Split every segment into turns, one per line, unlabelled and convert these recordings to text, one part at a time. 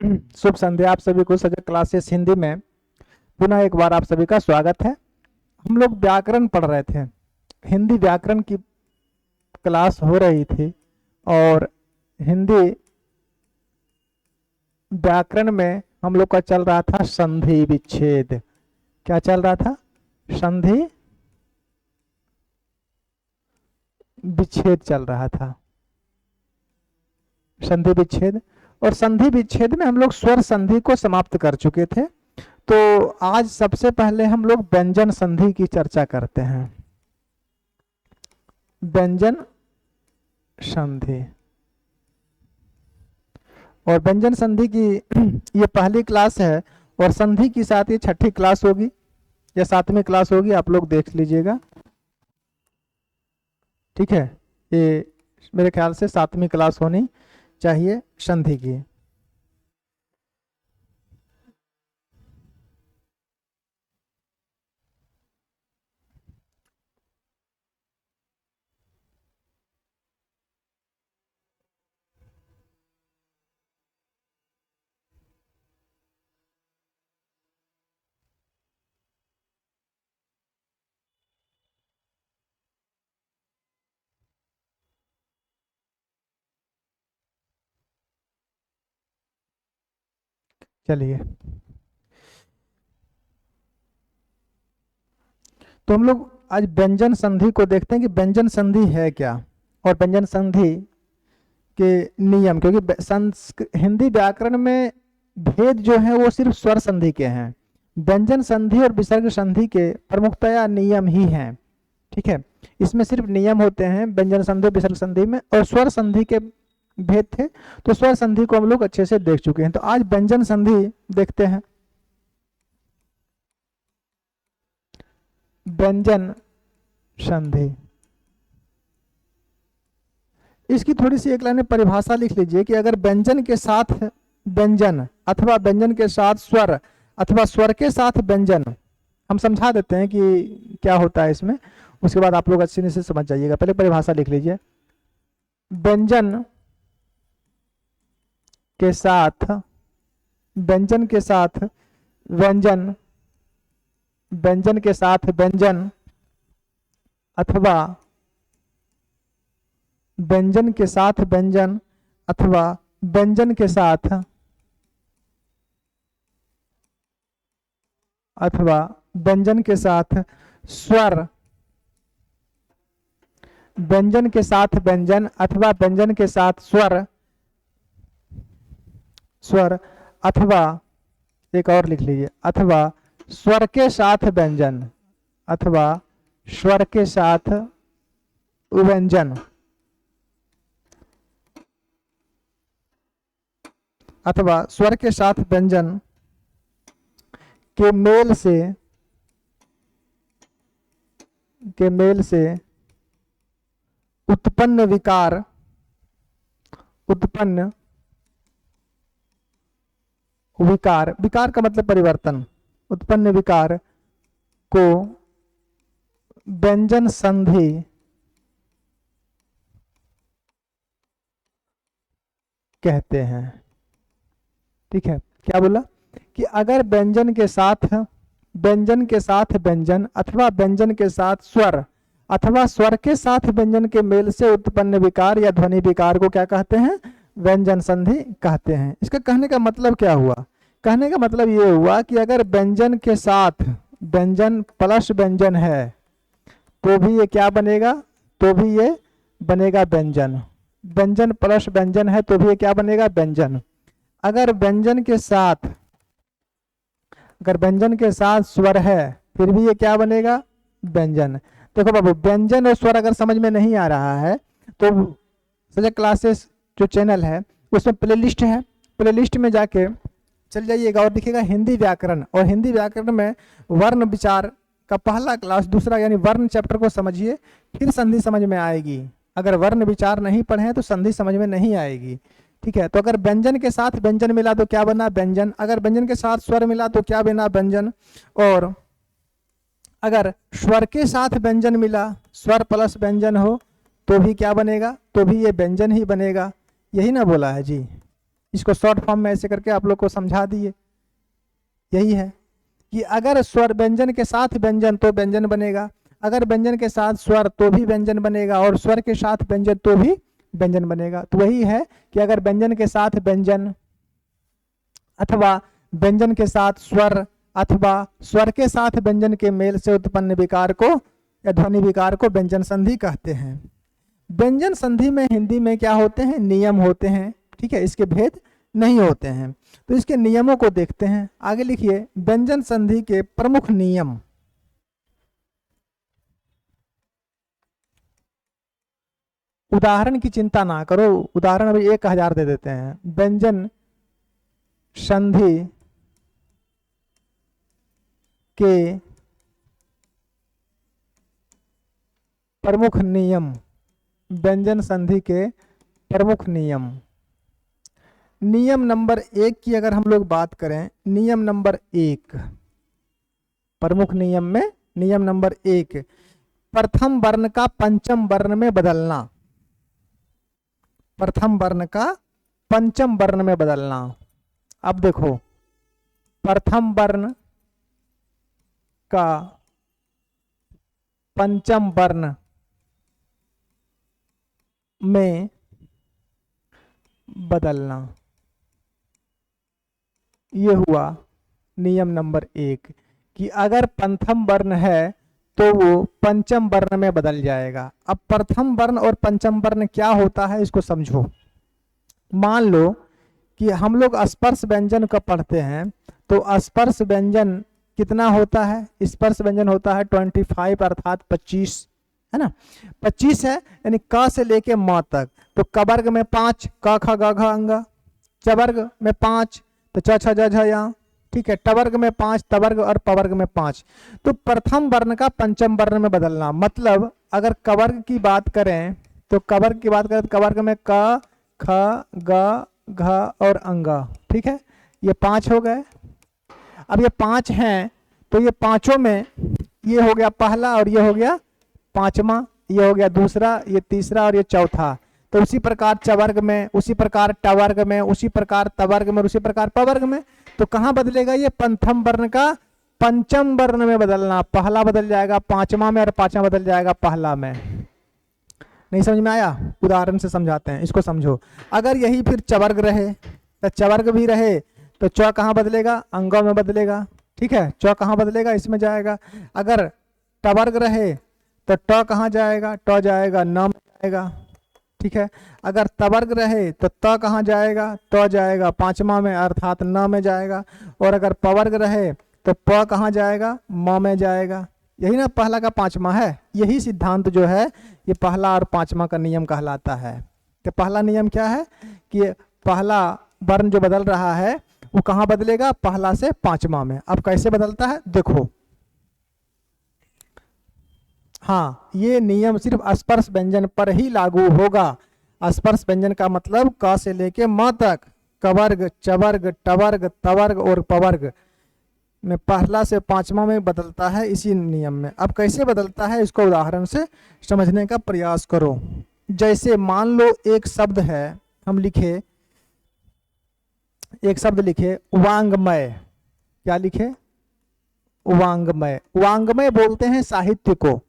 शुभ संध्या आप सभी को। सजग क्लासेस हिंदी में पुनः एक बार आप सभी का स्वागत है। हम लोग व्याकरण पढ़ रहे थे, हिंदी व्याकरण की क्लास हो रही थी और हिंदी व्याकरण में हम लोग का चल रहा था संधि विच्छेद। क्या चल रहा था? संधि विच्छेद चल रहा था, संधि विच्छेद। और संधि विच्छेद में हम लोग स्वर संधि को समाप्त कर चुके थे। तो आज सबसे पहले हम लोग व्यंजन संधि की चर्चा करते हैं। व्यंजन संधि और व्यंजन संधि की ये पहली क्लास है और संधि के साथ ये छठी क्लास होगी या सातवीं क्लास होगी, आप लोग देख लीजिएगा। ठीक है, ये मेरे ख्याल से सातवीं क्लास होनी चाहिए संधि की। चलिए, तो हम लोग आज व्यंजन संधि को देखते हैं कि व्यंजन संधि है क्या और व्यंजन संधि के नियम। क्योंकि हिंदी व्याकरण में भेद जो है वो सिर्फ स्वर संधि के हैं। व्यंजन संधि और विसर्ग संधि के प्रमुखतया नियम ही हैं। ठीक है, इसमें सिर्फ नियम होते हैं व्यंजन संधि विसर्ग संधि में, और स्वर संधि के भेद थे। तो स्वर संधि को हम लोग अच्छे से देख चुके हैं। तो आज व्यंजन संधि देखते हैं। व्यंजन संधि, इसकी थोड़ी सी एक लाइन में परिभाषा लिख लीजिए कि अगर व्यंजन के साथ व्यंजन अथवा व्यंजन के साथ स्वर अथवा स्वर के साथ व्यंजन, हम समझा देते हैं कि क्या होता है इसमें, उसके बाद आप लोग अच्छे से समझ जाइएगा। पहले परिभाषा लिख लीजिए। व्यंजन के साथ व्यंजन के साथ व्यंजन, व्यंजन के साथ व्यंजन अथवा व्यंजन के साथ व्यंजन अथवा व्यंजन के साथ अथवा व्यंजन के साथ स्वर, व्यंजन के साथ व्यंजन अथवा व्यंजन के साथ स्वर, स्वर अथवा एक और लिख लीजिए, अथवा स्वर के साथ व्यंजन अथवा स्वर के साथ व्यंजन अथवा स्वर के साथ व्यंजन के मेल से उत्पन्न विकार, उत्पन्न विकार, विकार का मतलब परिवर्तन, उत्पन्न विकार को व्यंजन संधि कहते हैं। ठीक है, क्या बोला कि अगर व्यंजन के साथ व्यंजन अथवा व्यंजन के साथ स्वर अथवा स्वर के साथ व्यंजन के मेल से उत्पन्न विकार या ध्वनि विकार को क्या कहते हैं? व्यंजन संधि कहते हैं। इसका कहने का मतलब क्या हुआ? कहने का मतलब ये हुआ कि अगर व्यंजन के साथ व्यंजन प्लस व्यंजन है तो भी ये क्या बनेगा? तो भी ये बनेगा व्यंजन। व्यंजन प्लस व्यंजन है तो भी ये क्या बनेगा? व्यंजन। अगर व्यंजन के साथ स्वर है फिर भी ये क्या बनेगा? व्यंजन। देखो बाबू, व्यंजन और स्वर अगर समझ में नहीं आ रहा है तो सजग क्लासेस जो चैनल है उसमें प्लेलिस्ट है, प्लेलिस्ट में जाके चल जाइएगा और दिखेगा हिंदी व्याकरण। और हिंदी व्याकरण में वर्ण विचार का पहला क्लास, दूसरा यानी वर्ण चैप्टर को समझिए, फिर संधि समझ में आएगी। अगर वर्ण विचार नहीं पढ़े तो संधि समझ में नहीं आएगी। ठीक है, तो अगर व्यंजन के साथ व्यंजन मिला तो क्या बना? व्यंजन। अगर व्यंजन के साथ स्वर मिला तो क्या बना? व्यंजन। और अगर स्वर के साथ व्यंजन मिला, स्वर प्लस व्यंजन हो तो भी क्या बनेगा? तो भी ये व्यंजन ही बनेगा। यही ना बोला है जी? इसको शॉर्ट फॉर्म में ऐसे करके आप लोग को समझा दिए। यही है कि अगर स्वर व्यंजन के साथ व्यंजन तो व्यंजन बनेगा, अगर व्यंजन के साथ स्वर तो भी व्यंजन बनेगा, और स्वर के साथ व्यंजन तो भी व्यंजन बनेगा। तो वही है कि अगर व्यंजन के साथ व्यंजन अथवा व्यंजन के साथ स्वर अथवा स्वर के साथ व्यंजन के मेल से उत्पन्न विकार को या ध्वनि विकार को व्यंजन संधि कहते हैं। व्यंजन संधि में हिंदी में क्या होते हैं? नियम होते हैं, ठीक है, इसके भेद नहीं होते हैं। तो इसके नियमों को देखते हैं। आगे लिखिए, व्यंजन संधि के प्रमुख नियम। उदाहरण की चिंता ना करो, उदाहरण अभी 1000 दे देते हैं। व्यंजन संधि के प्रमुख नियम, व्यंजन संधि के प्रमुख नियम। नियम नंबर 1 की अगर हम लोग बात करें, नियम नंबर 1, प्रमुख नियम में नियम नंबर 1, प्रथम वर्ण का पंचम वर्ण में बदलना। प्रथम वर्ण का पंचम वर्ण में बदलना। अब देखो, प्रथम वर्ण का पंचम वर्ण में बदलना, ये हुआ नियम नंबर 1 कि अगर प्रथम वर्ण है तो वो पंचम वर्ण में बदल जाएगा। अब प्रथम वर्ण और पंचम वर्ण क्या होता है इसको समझो। मान लो कि हम लोग स्पर्श व्यंजन का पढ़ते हैं, तो स्पर्श व्यंजन कितना होता है? स्पर्श व्यंजन होता है 25 अर्थात 25, है ना। 25 है, यानी क से लेके म तक। तो क वर्ग में 5, क ख ग घ अंग। च वर्ग में 5, तो च छ ज झ य, ठीक है। ट वर्ग में 5, त वर्ग और प वर्ग में 5। तो प्रथम वर्ण का पंचम वर्ण में बदलना, मतलब अगर क वर्ग की बात करें तो क वर्ग की बात करें तो क वर्ग में क ख ग घ और अंग, ठीक है। ये 5 हो गए। अब ये 5 हैं तो ये पांचों में ये हो गया पहला और ये हो गया पांचवा, ये हो गया दूसरा, ये तीसरा और ये चौथा। तो उसी प्रकार च वर्ग में, उसी प्रकार ट वर्ग में, उसी प्रकार त वर्ग में, उसी प्रकार प वर्ग में। तो कहाँ बदलेगा? ये प्रथम वर्ण का पंचम वर्ण में बदलना। पहला बदल जाएगा पांचवा में और पांचवा बदल जाएगा पहला में। नहीं समझ में आया? उदाहरण से समझाते हैं, इसको समझो। अगर यही फिर च वर्ग रहे तो च वर्ग भी रहे तो च कहाँ बदलेगा? अंगों में बदलेगा, ठीक है। च कहाँ बदलेगा? इसमें जाएगा। अगर ट वर्ग रहे तो ट कहाँ जाएगा? ट जाएगा न में जाएगा, ठीक है। अगर त वर्ग रहे तो त कहाँ जाएगा? त जाएगा पांचवा में अर्थात न में जाएगा। और अगर प वर्ग रहे तो प कहाँ जाएगा? म में जाएगा। यही ना पहला का पांचवा है। यही सिद्धांत जो है ये पहला और पांचवा का नियम कहलाता है। तो पहला नियम क्या है कि पहला वर्ण जो बदल रहा है वो कहाँ बदलेगा? पहला से पांचवा में। अब कैसे बदलता है देखो। हाँ, ये नियम सिर्फ स्पर्श व्यंजन पर ही लागू होगा। स्पर्श व्यंजन का मतलब क से लेके म तक, क वर्ग, च वर्ग, ट वर्ग, त वर्ग और प वर्ग में पहला से पांचवा में बदलता है इसी नियम में। अब कैसे बदलता है इसको उदाहरण से समझने का प्रयास करो। जैसे मान लो एक शब्द है, हम लिखे, एक शब्द लिखे वांग्मय। क्या लिखे? वांग्मय। वांग्मय बोलते हैं साहित्य को।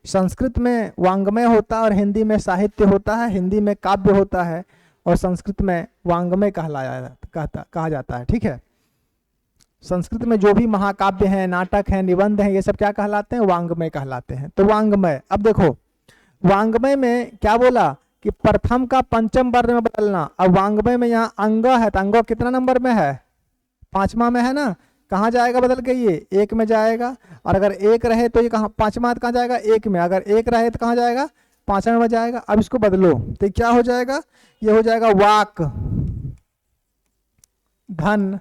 संस्कृत में वांग्मय होता है और हिंदी में साहित्य होता है। हिंदी में काव्य होता है और संस्कृत में वांग्मय कहा जाता है, ठीक है। संस्कृत में जो भी महाकाव्य हैं, नाटक हैं, निबंध हैं, ये सब क्या कहलाते हैं? वांग्मय कहलाते हैं। तो वांग्मय, अब देखो वांग्मय में क्या बोला कि प्रथम का पंचम वर्ण में बदलना। अब वांग्मय में यहाँ अंग है तो अंग कितना नंबर में है? पांचवा में है ना। कहाँ जाएगा बदल के? ये 1 में जाएगा। और अगर 1 रहे तो ये कहाँ पांचवा कहाँ जाएगा? 1 में। अगर 1 रहे तो कहाँ जाएगा? पांचवा में जाएगा। अब इसको बदलो तो क्या हो जाएगा? ये हो जाएगा वाक धन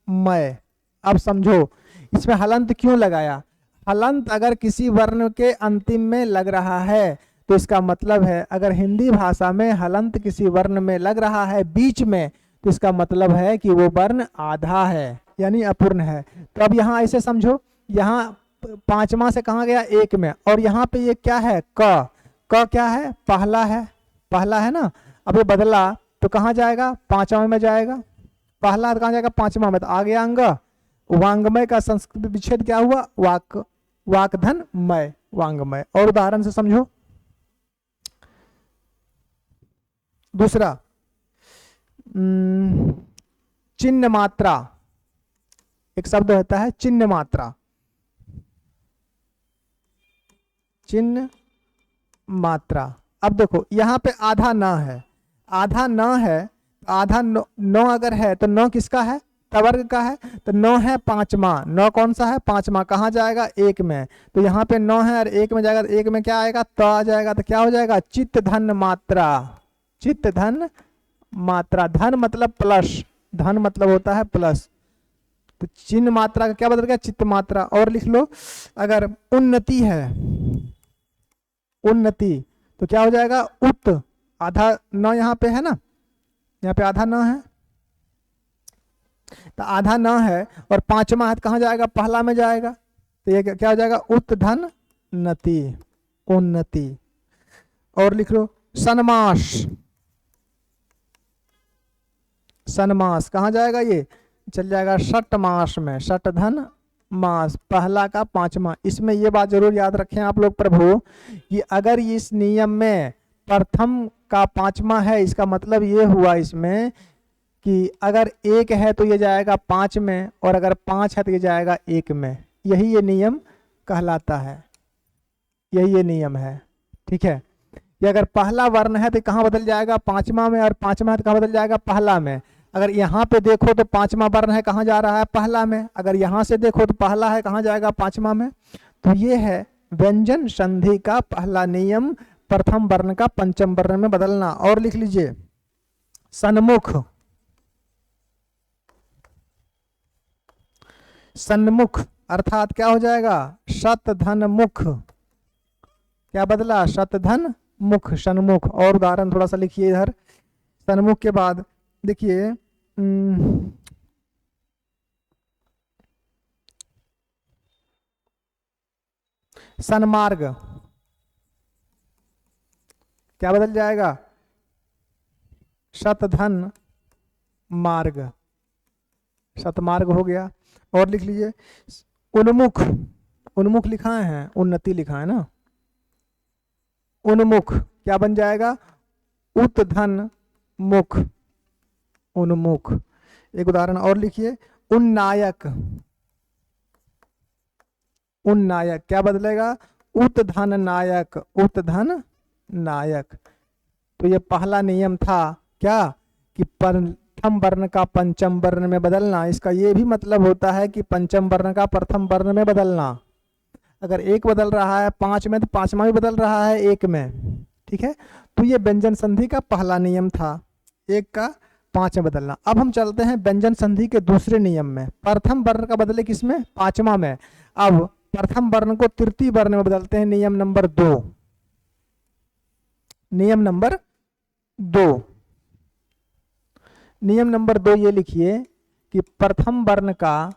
मय। अब समझो इसमें हलंत क्यों लगाया? हलंत अगर किसी वर्ण के अंतिम में लग रहा है तो इसका मतलब है, अगर हिंदी भाषा में हलंत किसी वर्ण में लग रहा है बीच में, तो इसका मतलब है कि वो वर्ण आधा है, यानी अपूर्ण है। तो अब यहाँ ऐसे समझो, यहाँ पांचवा से कहाँ गया? 1 में। और यहाँ पे ये क्या है? क क्या है? पहला है, पहला है ना। अब ये बदला तो कहाँ जाएगा, पांचवा में जाएगा। पहला कहाँ जाएगा, पांचवा में, तो आ गया अंग। वांग्मय का संस्कृत विच्छेद क्या हुआ, वाक, वाकधन मय, वांग्मय। और उदाहरण से समझो। दूसरा चिन्ह मात्रा, एक शब्द होता है चिन्ह मात्रा, चिन्ह मात्रा। अब देखो यहाँ पे आधा न है, आधा न है, आधा नौ अगर है तो नौ किसका है, तवर्ग का है, तो नौ है पांचवा, नौ कौन सा है, पांचवा, कहाँ जाएगा, एक में। तो यहाँ पे नौ है और एक में जाएगा, तो एक में क्या आएगा, त आ जाएगा, तो क्या हो जाएगा, चित्त धन मात्रा, चित्त धन मात्रा। धन मतलब प्लस, धन मतलब होता है प्लस, तो चिन्ह मात्रा का क्या बदल गया, चित्त मात्रा। और लिख लो, अगर उन्नति है, उन्नति, तो क्या हो जाएगा, उत, आधा न यहाँ पे है ना, यहाँ पे आधा न है, तो आधा न है और पांचवा हाथ कहाँ जाएगा, पहला में जाएगा, तो ये क्या हो जाएगा, उत धन नति, उन्नति। और लिख लो सन्मास, सन्मास कहाँ जाएगा, ये चल जाएगा षट मास में, षट धन मास, पहला का पांचवा। इसमें ये बात जरूर याद रखें आप लोग प्रभु, कि अगर इस नियम में प्रथम का पांचवा है, इसका मतलब ये हुआ इसमें कि अगर एक है तो ये जाएगा पांच में, और अगर पांच है तो ये जाएगा एक में। यही ये नियम कहलाता है, यही ये नियम है। ठीक है, ये अगर पहला वर्ण है तो कहाँ बदल जाएगा, पांचवा में, और पांचवा है तो कहाँ बदल जाएगा, पहला में। अगर यहाँ पे देखो तो पांचवा वर्ण है, कहाँ जा रहा है, पहला में। अगर यहाँ से देखो तो पहला है, कहाँ जाएगा, पांचवा में। तो ये है व्यंजन संधि का पहला नियम, प्रथम वर्ण का पंचम वर्ण में बदलना। और लिख लीजिए सन्मुख, सन्मुख अर्थात क्या हो जाएगा, शत धन मुख, क्या बदला, शत धन मुख, सन्मुख। और उदाहरण थोड़ा सा लिखिए इधर, सन्मुख के बाद देखिए सन्मार्ग, क्या बदल जाएगा, शतधन मार्ग, शतमार्ग हो गया। और लिख लीजिए उन्मुख, उन्मुख लिखा है, उन्नति लिखा है ना, उन्मुख क्या बन जाएगा, उत्धन मुख, उन्मुख। एक उदाहरण और लिखिए उन्नायक, उन्नायक क्या बदलेगा, उत्धन नायक, उत्धन नायक। तो ये पहला नियम था क्या, कि प्रथम वर्ण का पंचम वर्ण में बदलना। इसका ये भी मतलब होता है कि पंचम वर्ण का प्रथम वर्ण में बदलना। अगर एक बदल रहा है पांच में, तो पांचवा भी बदल रहा है एक में। ठीक है, तो ये व्यंजन संधि का पहला नियम था, एक का पांच में बदलना। अब हम चलते हैं व्यंजन संधि के दूसरे नियम में। प्रथम वर्ण का बदले किसमें, पांचवा में। अब प्रथम वर्ण को तृतीय वर्ण में बदलते हैं, नियम नंबर 2, नियम नंबर 2, नियम नंबर 2 ये लिखिए कि प्रथम वर्ण का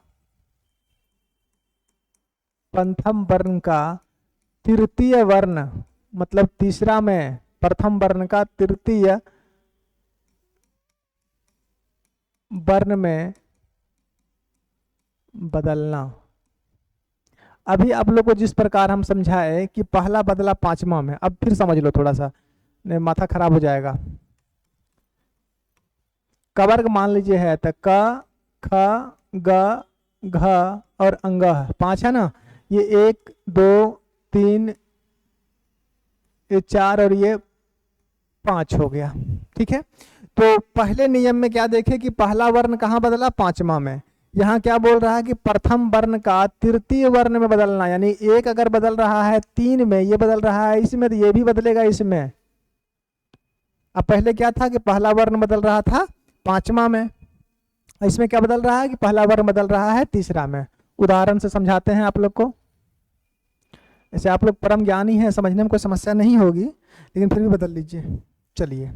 तृतीय वर्ण, मतलब तीसरा में, प्रथम वर्ण का तृतीय वर्ण में बदलना। अभी आप लोग को जिस प्रकार हम समझाए कि पहला बदला पांचवा में, अब फिर समझ लो थोड़ा सा, नहीं माथा खराब हो जाएगा। कवर्ग मान लीजिए है तो क, ख, ग, घ और अंग, पांच है ना। ये 1 2 3 ये 4 और ये 5 हो गया। ठीक है, तो पहले नियम में क्या देखे कि पहला वर्ण कहाँ बदला, पांचवा में। यहाँ क्या बोल रहा है कि प्रथम वर्ण का तृतीय वर्ण में बदलना, यानी एक अगर बदल रहा है 3 में, ये बदल रहा है इसमें, तो ये भी बदलेगा इसमें। अब पहले क्या था कि पहला वर्ण बदल रहा था पांचवा में, इसमें क्या बदल रहा है कि पहला वर्ण बदल रहा है तीसरा में। उदाहरण से समझाते हैं आप लोग को। ऐसे आप लोग परम ज्ञानी हैं, समझने में कोई समस्या नहीं होगी, लेकिन फिर भी बदल लीजिए। चलिए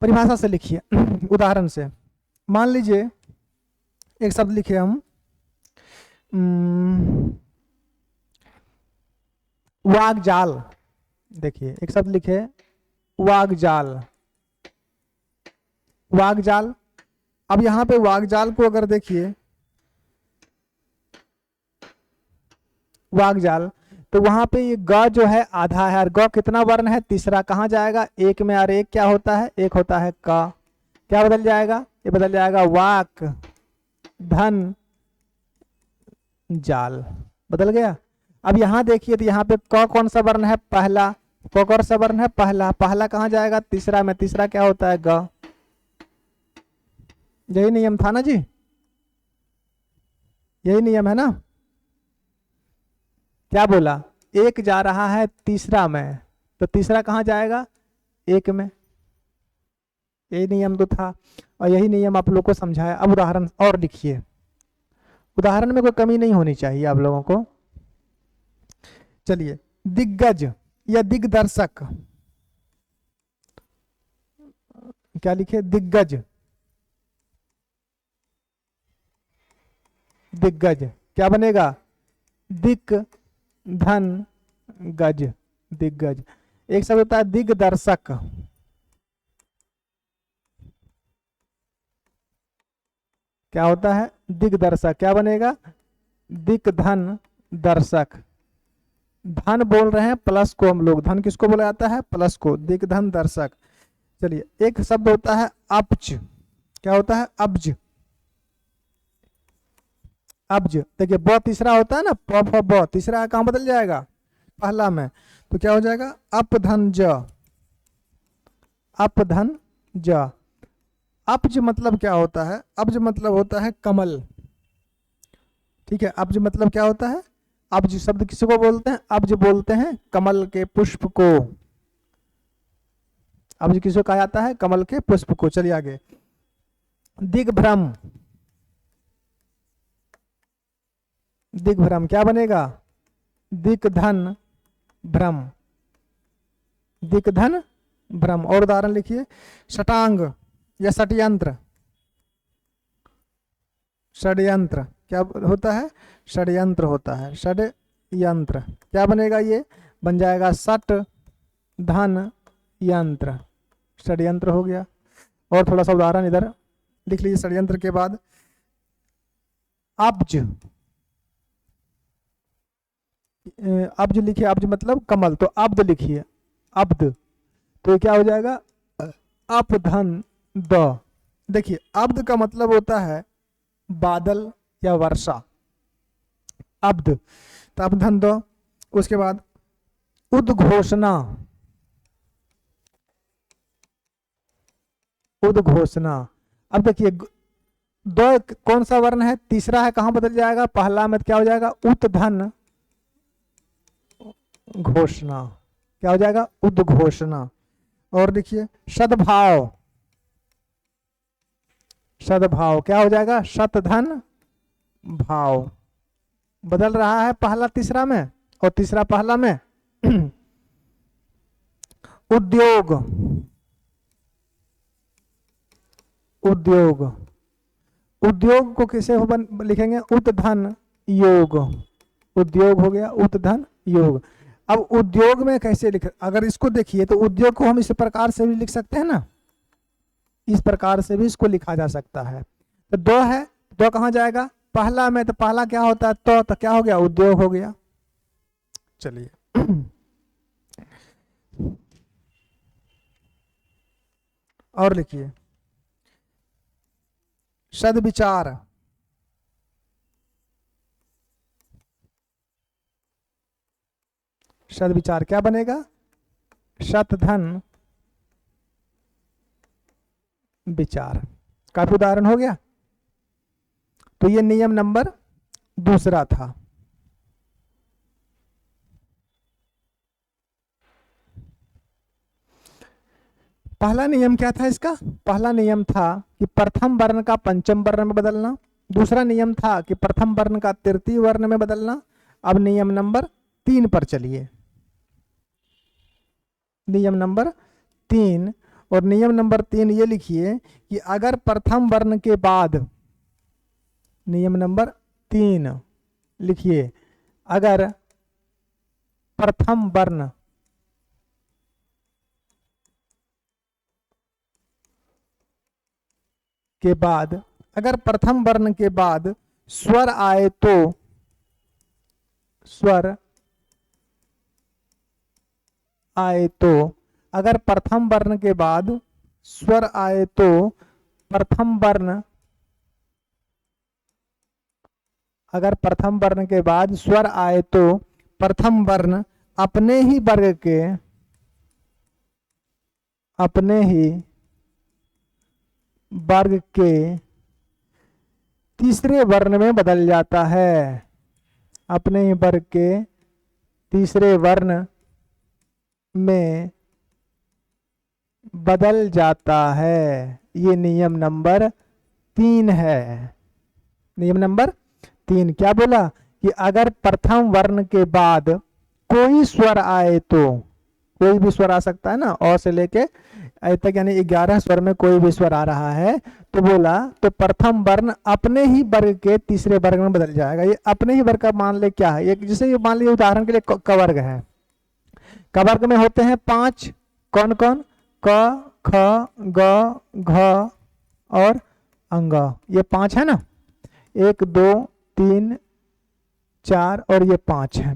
परिभाषा से लिखिए, उदाहरण से। मान लीजिए एक शब्द लिखे हम, वाग जाल। देखिए एक शब्द लिखे वाग जाल, वागजाल। अब यहाँ पे वागजाल को अगर देखिए, वागजाल, तो वहां पे ये ग जो है आधा है और ग कितना वर्ण है, तीसरा, कहाँ जाएगा, एक में, और एक क्या होता है, एक होता है क, क्या बदल जाएगा, ये बदल जाएगा वाक धन जाल, बदल गया। अब यहाँ देखिए तो यहाँ पे क कौन सा वर्ण है, पहला, क कौन सा वर्ण है, पहला, पहला कहाँ जाएगा, तीसरा में, तीसरा क्या होता है, ग। यही नियम था ना जी, यही नियम है ना। क्या बोला, एक जा रहा है तीसरा में, तो तीसरा कहाँ जाएगा, एक में, यही नियम तो था और यही नियम आप लोग को समझाया। अब उदाहरण और लिखिए, उदाहरण में कोई कमी नहीं होनी चाहिए आप लोगों को। चलिए, दिग्गज या दिग्दर्शक, क्या लिखे, दिग्गज, दिग्गज क्या बनेगा, दिक धन गज, दिग्गज। एक शब्द होता है दिग्दर्शक, क्या होता है, दिग्दर्शक, क्या बनेगा, दिक धन दर्शक। धन बोल रहे हैं प्लस को हम लोग, धन किसको बोला जाता है, प्लस को, दिक धन दर्शक। चलिए, एक शब्द होता है अब्ज, क्या होता है, अब्ज, अब्ज। देखिए ब तीसरा होता है ना, प फ ब, तीसरा कहाँ बदल जाएगा, पहला में, तो क्या हो जाएगा, अप धन ज, अप धन ज। अब्ज मतलब क्या होता है, अब्ज मतलब होता है कमल, ठीक है, अब्ज मतलब क्या होता है, अब्ज शब्द किसको बोलते हैं, अब्ज बोलते हैं कमल के पुष्प को, अब्ज किसको कहा जाता है, कमल के पुष्प को। चलिए आगे, दिग्भ्रम, दिग्भ्रम क्या बनेगा, दिक धन भ्रम, दिक धन भ्रम। और उदाहरण लिखिए, शटांग या षड्यंत्र, षड्यंत्र क्या होता है, षड्यंत्र होता है, षड्यंत्र क्या बनेगा, ये बन जाएगा सट धन यंत्र, षड्यंत्र हो गया। और थोड़ा सा उदाहरण इधर लिख लीजिए षड्यंत्र के बाद, अब्ज, अब्ज लिखिए, अब्ज मतलब कमल, तो अब्द लिखिए, अब्द, तो ये क्या हो जाएगा, अप धन द। देखिए अब्द का मतलब होता है बादल या वर्षा, अब्द, तो अप धन द। उसके बाद उद्घोषणा, उद्घोषणा। अब देखिए दो कौन सा वर्ण है, तीसरा है, कहां बदल जाएगा, पहला में, क्या हो जाएगा, उत धन घोषणा, क्या हो जाएगा, उद्घोषणा। और देखिए सद्भाव, सद्भाव क्या हो जाएगा, शतधन भाव, बदल रहा है पहला तीसरा में और तीसरा पहला में। उद्योग, उद्योग, उद्योग को किसे लिखेंगे, उत धन योग, उद्योग हो गया, उत धन योग। अब उद्योग में कैसे लिख, अगर इसको देखिए तो उद्योग को हम इस प्रकार से भी लिख सकते हैं ना, इस प्रकार से भी इसको लिखा जा सकता है। तो दो है, दो कहाँ जाएगा, पहला में, तो पहला क्या होता है, तो क्या हो गया, उद्योग हो गया। चलिए और लिखिए, सद्विचार, सद्विचार क्या बनेगा, शतधन विचार। काफी उदाहरण हो गया। तो ये नियम नंबर दूसरा था। पहला नियम क्या था इसका, पहला नियम था कि प्रथम वर्ण का पंचम वर्ण में बदलना, दूसरा नियम था कि प्रथम वर्ण का तृतीय वर्ण में बदलना। अब नियम नंबर 3 पर चलिए, नियम नंबर 3, और नियम नंबर 3 ये लिखिए कि अगर प्रथम वर्ण के बाद, नियम नंबर 3 लिखिए, अगर प्रथम वर्ण के बाद, अगर प्रथम वर्ण के बाद स्वर आए तो, स्वर आए तो, अगर प्रथम वर्ण के बाद स्वर आए तो प्रथम वर्ण, अगर प्रथम वर्ण के बाद स्वर आए तो प्रथम वर्ण अपने ही वर्ग के, अपने ही वर्ग के तीसरे वर्ण में बदल जाता है, अपने ही वर्ग के तीसरे वर्ण में बदल जाता है। ये नियम नंबर 3 है। नियम नंबर 3 क्या बोला कि अगर प्रथम वर्ण के बाद कोई स्वर आए तो, कोई भी स्वर आ सकता है ना, अ से लेके अ तक, यानी 11 स्वर में कोई भी स्वर आ रहा है, तो बोला तो प्रथम वर्ण अपने ही वर्ग के तीसरे वर्ग में बदल जाएगा। ये अपने ही वर्ग का मान ले क्या है, एक जैसे ये मान लीजिए उदाहरण के लिए क वर्ग है, क वर्ग में होते हैं 5, कौन कौन, क ख ग घ और अंग, ये 5 है ना, 1 2 3 4 और ये 5 है।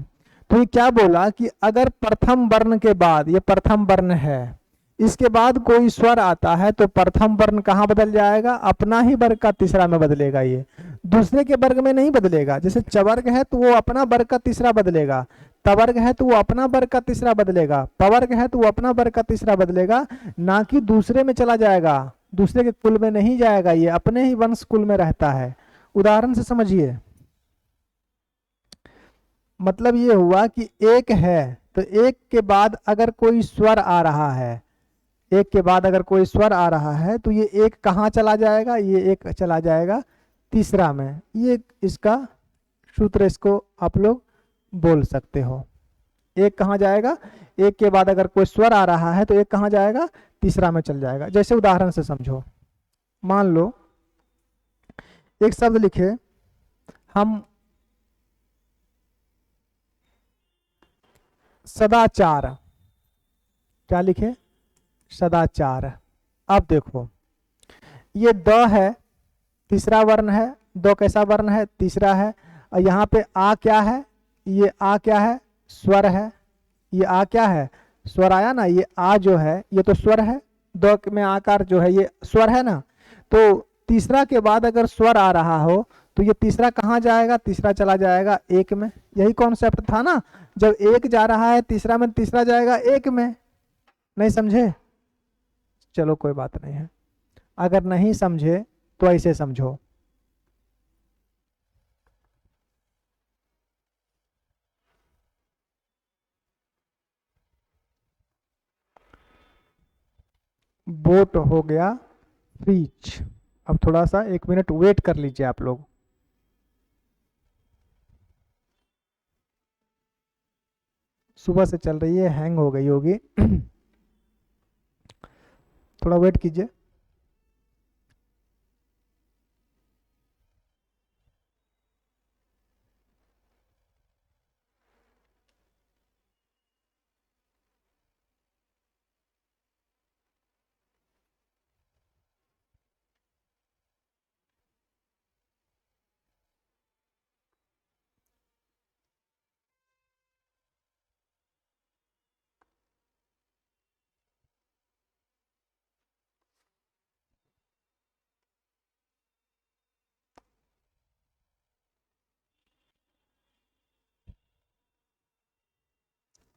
तो ये क्या बोला कि अगर प्रथम वर्ण के बाद, ये प्रथम वर्ण है, इसके बाद कोई स्वर आता है तो प्रथम वर्ण कहाँ बदल जाएगा, अपना ही वर्ग का तीसरा में बदलेगा। ये दूसरे के वर्ग में नहीं बदलेगा। जैसे चवर्ग है तो वो अपना वर्ग का तीसरा बदलेगा, तवर्ग है तो वो अपना वर्ग का तीसरा बदलेगा, पवर्ग है तो वो अपना वर्ग का तीसरा बदलेगा, ना कि दूसरे में चला जाएगा, दूसरे के कुल में नहीं जाएगा, ये अपने ही वंश कुल में रहता है। उदाहरण से समझिए, मतलब ये हुआ कि एक है तो एक के बाद अगर कोई स्वर आ रहा है, एक के बाद अगर कोई स्वर आ रहा है तो ये एक कहाँ चला जाएगा, ये एक चला जाएगा तीसरा में। ये इसका सूत्र, इसको आप लोग बोल सकते हो। एक कहाँ जाएगा, एक के बाद अगर कोई स्वर आ रहा है तो एक कहाँ जाएगा, तीसरा में चल जाएगा। जैसे उदाहरण से समझो, मान लो एक शब्द लिखे हम, सदाचार, क्या लिखे, सदाचार। अब देखो ये द है, तीसरा वर्ण है, दो कैसा वर्ण है, तीसरा है, और यहाँ पे आ क्या है, ये आ क्या है, स्वर है, ये आ क्या है, स्वर आया ना, ये आ जो है ये तो स्वर है, दो में आकार जो है ये स्वर है ना। तो तीसरा के बाद अगर स्वर आ रहा हो तो ये तीसरा कहाँ जाएगा, तीसरा चला जाएगा एक में। यही कॉन्सेप्ट था ना, जब एक जा रहा है तीसरा में, तीसरा जाएगा एक में। नहीं समझे, चलो कोई बात नहीं है, अगर नहीं समझे तो ऐसे समझो। बोट हो गया फ्रीज। अब थोड़ा सा 1 मिनट वेट कर लीजिए आप लोग। सुबह से चल रही है, हैंग हो गई होगी थोड़ा वेट कीजिए।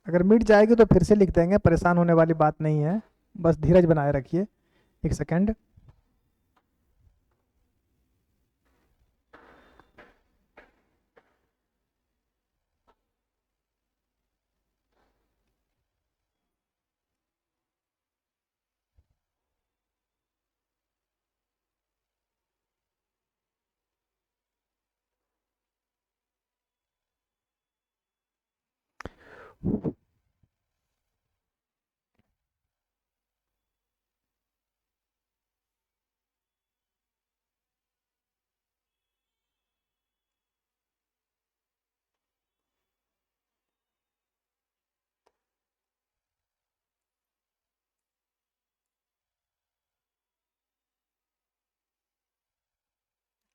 अगर मिट जाएगी तो फिर से लिख देंगे, परेशान होने वाली बात नहीं है, बस धीरज बनाए रखिए। 1 सेकंड।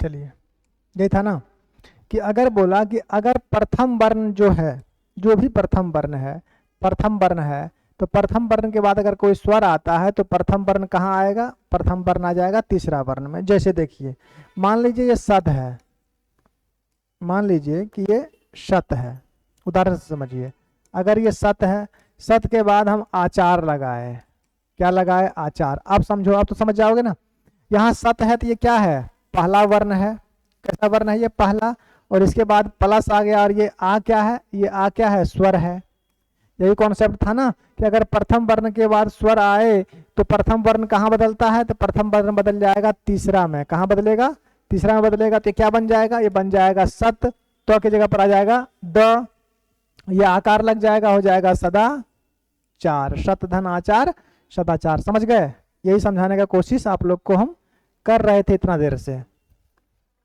चलिए, ये था ना कि अगर बोला कि अगर प्रथम वर्ण जो है, जो भी प्रथम वर्ण है, प्रथम वर्ण है, तो प्रथम वर्ण के बाद अगर कोई स्वर आता है तो प्रथम वर्ण कहाँ आएगा? प्रथम वर्ण आ जाएगा तीसरा वर्ण में। जैसे देखिए, मान लीजिए ये सत है, मान लीजिए कि ये शत है, उदाहरण से समझिए। अगर ये सत है, सत के बाद हम आचार लगाए, क्या लगाए? आचार। आप समझो, आप तो समझ जाओगे ना। यहाँ सत है तो ये क्या है? पहला वर्ण है। कैसा वर्ण है ये? पहला। और इसके बाद प्लस आ गया, और ये आ क्या है? ये आ क्या है? स्वर है। यही कॉन्सेप्ट था ना कि अगर प्रथम वर्ण के बाद स्वर आए तो प्रथम वर्ण कहाँ बदलता है? तो प्रथम वर्ण बदल जाएगा तीसरा में। कहाँ बदलेगा? तीसरा में बदलेगा। तो क्या बन जाएगा? ये बन जाएगा सत, तो की जगह पर आ जाएगा द, ये आकार लग जाएगा, हो जाएगा सदा चार। शत धन आचार सदाचार। समझ गए? यही समझाने का कोशिश आप लोग को हम कर रहे थे इतना देर से।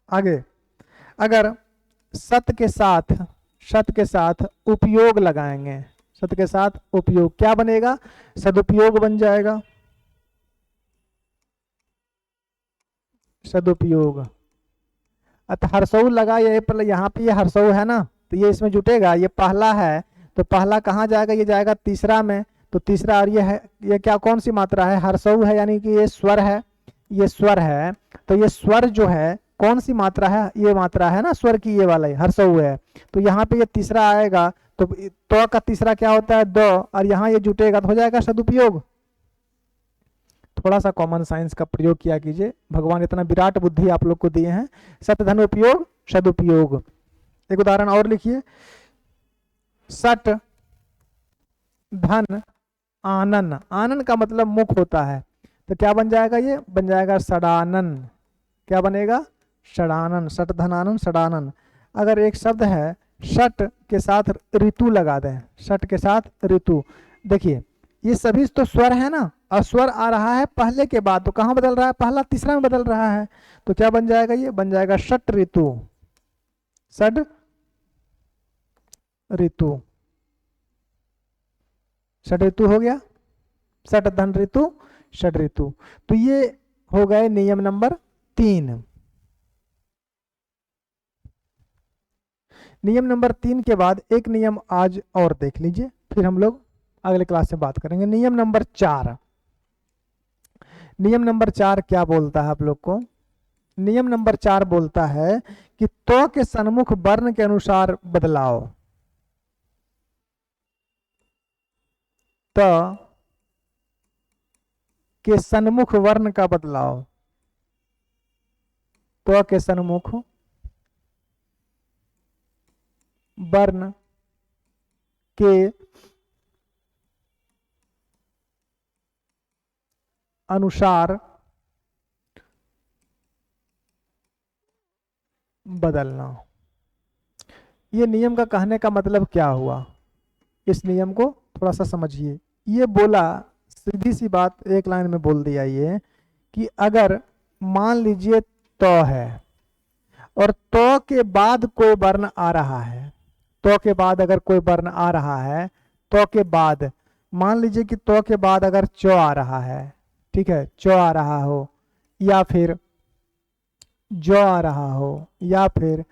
आगे, अगर सत के साथ, शत के साथ उपयोग लगाएंगे, सत के साथ उपयोग, क्या बनेगा? सदुपयोग बन जाएगा। सदुपयोग। अतः हर्षऊ लगा, ये यहाँ पे ये हर्षऊ है ना, तो ये इसमें जुटेगा। ये पहला है तो पहला कहाँ जाएगा? ये जाएगा तीसरा में। तो तीसरा, और ये है, ये क्या, कौन सी मात्रा है? हर्षऊ है, यानी कि ये स्वर है, ये स्वर है। तो ये स्वर जो है कौन सी मात्रा है? ये मात्रा है ना स्वर की, ये वाला हर्षऊ है। तो यहाँ पे ये तीसरा आएगा, तो का तीसरा क्या होता है? द, और यहाँ ये जुटेगा तो हो जाएगा सदुपयोग। थोड़ा सा कॉमन साइंस का प्रयोग किया कीजिए, भगवान इतना विराट बुद्धि आप लोग को दिए हैं। सत धन उपयोग, सदुपयोग। एक उदाहरण और लिखिए, सट धन आनन। आनन का मतलब मुख होता है, तो क्या बन जाएगा? ये बन जाएगा षडानन। क्या बनेगा? षडानन। सट धन आनन, षडानन। अगर एक शब्द है, शट के साथ ऋतु लगा दें, शट के साथ ऋतु, देखिए ये सभी तो स्वर है ना, और स्वर आ रहा है पहले के बाद, तो कहाँ बदल रहा है? पहला तीसरा में बदल रहा है। तो क्या बन जाएगा? ये बन जाएगा षट ऋतु, षड ऋतु। षड ऋतु हो गया, षट धन ऋतु, षड ऋतु। तो ये हो गए नियम नंबर 3। नियम नंबर 3 के बाद एक नियम आज और देख लीजिए, फिर हम लोग अगले क्लास में बात करेंगे। नियम नंबर 4। नियम नंबर 4 क्या बोलता है आप लोग को? नियम नंबर 4 बोलता है कि तो के सन्मुख वर्ण के अनुसार बदलाव। त के सन्मुख वर्ण का बदलाव, तो के सन्मुख वर्ण के अनुसार बदलना। ये नियम का कहने का मतलब क्या हुआ? इस नियम को थोड़ा सा समझिए। ये बोला, सीधी सी बात एक लाइन में बोल दिया ये, कि अगर मान लीजिए तो है, और तो के बाद कोई वर्ण आ रहा है, तो के बाद अगर कोई वर्ण आ रहा है, तो के बाद मान लीजिए कि तो के बाद अगर चो आ रहा है, ठीक है, चो आ रहा हो, या फिर जो आ रहा हो, या फिर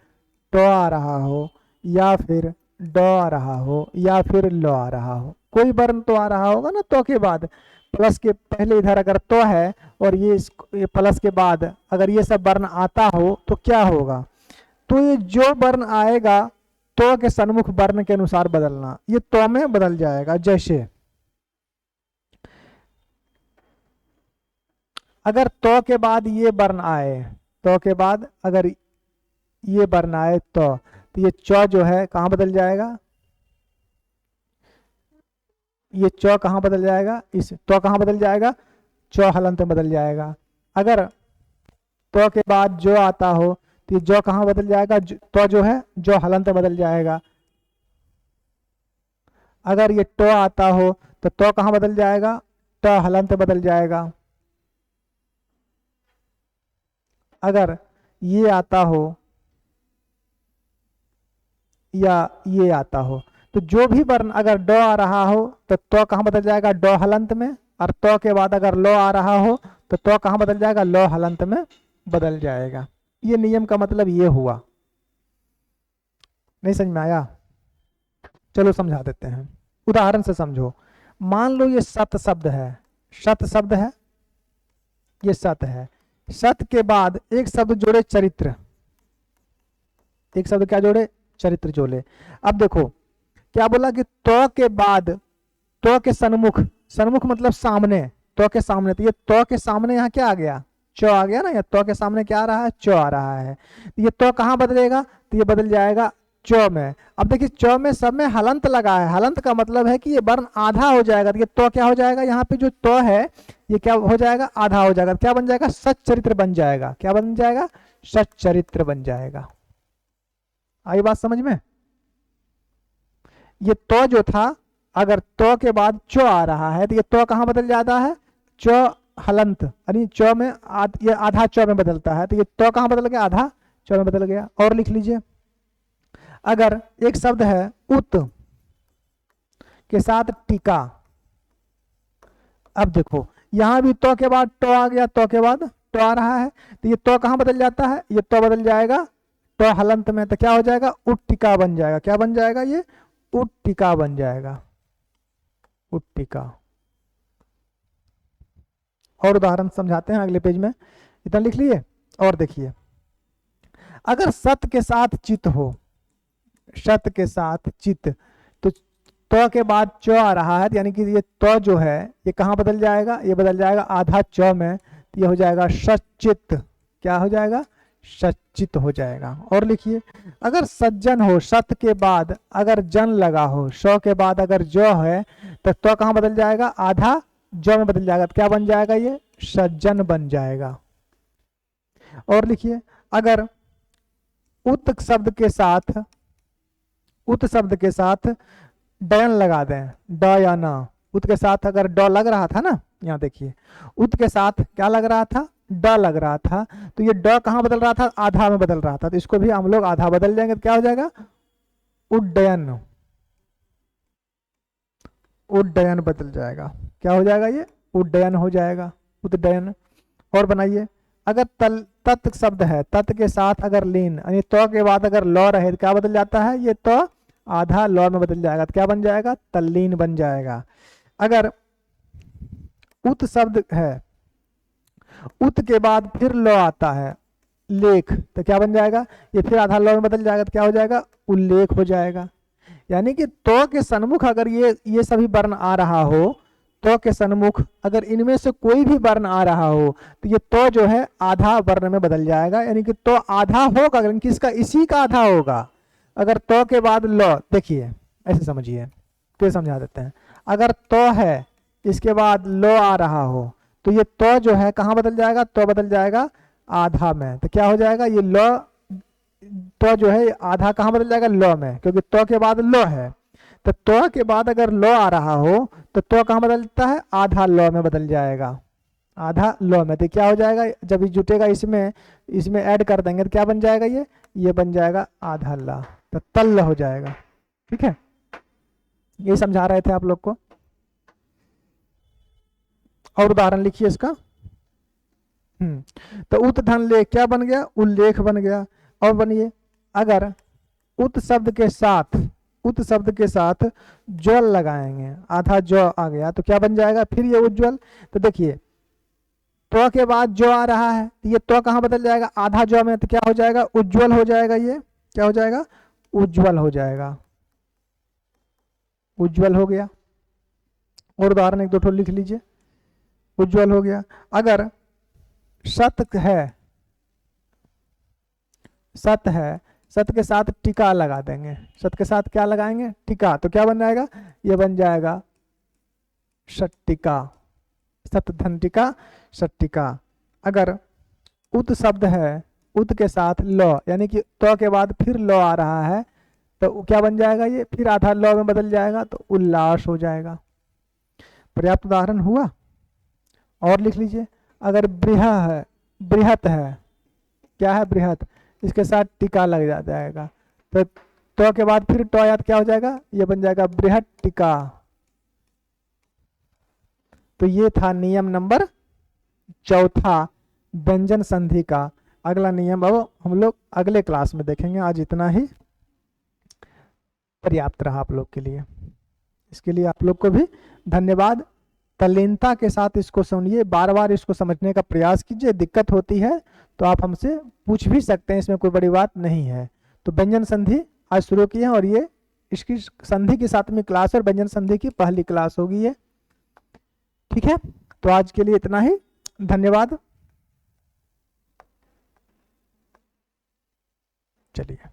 टो आ रहा हो, या फिर डो आ रहा हो, या फिर लो आ रहा हो, कोई वर्ण तो आ रहा होगा ना तो के बाद। प्लस के पहले इधर अगर तो है, और ये प्लस के बाद अगर ये सब वर्ण आता हो तो क्या होगा? तो ये जो वर्ण आएगा तो के सन्मुख वर्ण के अनुसार बदलना, ये तो में बदल जाएगा। जैसे अगर तो के बाद ये वर्ण आए, तो के बाद अगर ये वर्ण आए तो ये चौ जो है कहाँ बदल जाएगा? ये चौ कहाँ बदल जाएगा? इस तो कहाँ बदल जाएगा? चौ हलंत में बदल जाएगा। अगर तो के बाद जो आता हो तो ये जो कहाँ बदल जाएगा? तो जो है जो हलंत में बदल जाएगा। अगर ये टो आता हो तो कहाँ बदल जाएगा? ट हलंत में बदल जाएगा। अगर ये आता हो या ये आता हो, तो जो भी वर्ण अगर डो आ रहा हो तो कहाँ बदल जाएगा? डो हलंत में। और तो के बाद अगर लो आ रहा हो तो कहाँ बदल जाएगा? लो हलंत में बदल जाएगा। ये नियम का मतलब ये हुआ। नहीं समझ में आया? चलो समझा देते हैं, उदाहरण से समझो। मान लो ये सत शब्द है, सत शब्द है, ये सत है। सत के बाद एक शब्द जोड़े चरित्र, एक शब्द क्या जोड़े? चरित्र जोड़े। अब देखो क्या बोला कि तो के बाद, तो के सन्मुख, सन्मुख मतलब सामने, तो के सामने, तो ये तो के सामने यहाँ क्या आ गया? च आ गया ना। या तो के सामने क्या आ रहा है? च आ रहा है। तो ये तो कहाँ बदलेगा? तो ये बदल जाएगा च में। अब देखिए च में सब में हलंत लगा है, हलंत का मतलब है कि ये वर्ण आधा हो जाएगा। तो ये तो क्या हो जाएगा? यहाँ पे जो तो है ये क्या हो जाएगा? आधा हो जाएगा। क्या बन जाएगा? सच्चरित्र बन जाएगा। क्या बन जाएगा? सच्चरित्र बन जाएगा। आई बात समझ में? ये तो जो था, अगर तो के बाद चो आ रहा है तो ये तो कहाँ बदल जाता है? चो हलंत, यानी चो में ये आधा चो में बदलता है। तो ये तो कहाँ बदल गया? आधा चो में बदल गया। और लिख लीजिए, अगर एक शब्द है उत के साथ टीका। अब देखो यहां भी तो के बाद तो आ गया, तो के बाद तो आ रहा है। तो ये तो कहाँ बदल जाता है? ये तो बदल जाएगा तो हलंत में। तो क्या हो जाएगा? उत्टिका बन जाएगा। क्या बन जाएगा? ये उत्टिका बन जाएगा, उत्टिका। और उदाहरण समझाते हैं अगले पेज में, इतना लिख लिए। और देखिए, अगर सत के साथ चित हो, सत के साथ चित, तो के बाद च आ रहा है, यानी कि ये तो जो है ये कहाँ बदल जाएगा? ये बदल जाएगा आधा च में। तो ये हो जाएगा सचित। क्या हो जाएगा? सचित हो जाएगा। और लिखिए, अगर सज्जन हो, सत के बाद अगर जन लगा हो, स के बाद अगर जो है, तो कहाँ बदल जाएगा? आधा जो में बदल जाएगा। तो क्या बन जाएगा? ये सज्जन बन जाएगा। और लिखिए, अगर उत शब्द के साथ, उत शब्द के साथ डयन लगा दें, ड या ना, उत के साथ अगर ड लग रहा था ना, यहाँ देखिए उत के साथ क्या लग रहा था? ड लग रहा था। तो ये ड कहाँ बदल रहा था? आधा में बदल रहा था। तो इसको भी हम लोग आधा बदल देंगे। तो क्या हो जाएगा? उड्डयन, उड्डयन बदल जाएगा। क्या हो जाएगा? ये उड्डयन हो जाएगा, उद्डयन। और बनाइए, अगर तल तत् शब्द है, तत् के साथ अगर लीन, यानी तो के बाद अगर लौ रहे तो क्या बदल जाता है? ये तो आधा लौ में बदल जाएगा। तो क्या बन जाएगा? तल्लीन बन जाएगा। अगर उत शब्द है, उत के बाद फिर लौ आता है, लेख, तो क्या बन जाएगा? ये फिर आधा लौ में बदल जाएगा। तो क्या हो जाएगा? उल्लेख हो जाएगा। यानी कि तो के सन्मुख अगर ये सभी वर्ण आ रहा हो, तो के सन्मुख अगर इनमें से कोई भी वर्ण आ रहा हो, तो ये तो जो है आधा वर्ण में बदल जाएगा। यानी कि तो आधा होगा, लेकिन किसका? इसी का आधा होगा। अगर तो के बाद लो, देखिए ऐसे समझिए, तो समझा देते हैं। अगर तो है इसके बाद लो आ रहा हो, तो ये तो जो है कहाँ बदल जाएगा? तो बदल जाएगा आधा में। तो क्या हो जाएगा? ये लो, तो जो है आधा कहाँ बदल जाएगा? लो में, क्योंकि तो के बाद लो है। तो के बाद अगर लो आ रहा हो तो कहाँ बदलता है? आधा लो में बदल जाएगा, आधा लो में। तो क्या हो जाएगा? जब ये जुटेगा इसमें, इसमें ऐड कर देंगे तो क्या बन जाएगा? ये बन जाएगा आधा ला, तो तल्ल हो जाएगा। ठीक है, ये समझा रहे थे आप लोग को। और उदाहरण लिखिए इसका। तो उत धन लेख क्या बन गया? उल्लेख बन गया। और बनिए, अगर उत शब्द के साथ, उत शब्द के साथ ज्वल लगाएंगे, आधा जो आ गया, तो क्या बन जाएगा? फिर ये उज्ज्वल। तो देखिए तो के बाद जो आ रहा है, तो ये तो कहाँ बदल जाएगा? आधा जो में। तो क्या हो जाएगा? उज्ज्वल हो जाएगा। ये क्या हो जाएगा? उज्ज्वल हो जाएगा, उज्ज्वल हो गया। और उदाहरण एक दो ठो लिख लीजिए। उज्ज्वल हो गया। अगर सत है, सत है, सत के साथ टीका लगा देंगे, सत के साथ क्या लगाएंगे? टीका। तो क्या बन जाएगा? ये बन जाएगा षट्टिका, सत धन टीका, षट्टिका। अगर उत शब्द है, उत के साथ लो, यानी कि तो के बाद फिर लो आ रहा है, तो क्या बन जाएगा? ये फिर आधा लो में बदल जाएगा, तो उल्लास हो जाएगा। पर्याप्त उदाहरण हुआ। और लिख लीजिए, अगर बृह है, बृहत है, क्या है? बृहत, इसके साथ टीका लग जाएगा, तो के बाद फिर तो याद क्या हो जाएगा? ये बन जाएगा बृहत टीका। तो ये था नियम नंबर चौथा व्यंजन संधि का। अगला नियम अब हम लोग अगले क्लास में देखेंगे। आज इतना ही पर्याप्त रहा आप लोग के लिए। इसके लिए आप लोग को भी धन्यवाद। तल्लीनता के साथ इसको सुनिए, बार बार इसको समझने का प्रयास कीजिए। दिक्कत होती है तो आप हमसे पूछ भी सकते हैं, इसमें कोई बड़ी बात नहीं है। तो व्यंजन संधि आज शुरू की है और ये इसकी संधि की 7वीं क्लास और व्यंजन संधि की पहली क्लास होगी ये। ठीक है, तो आज के लिए इतना ही, धन्यवाद। चलिए।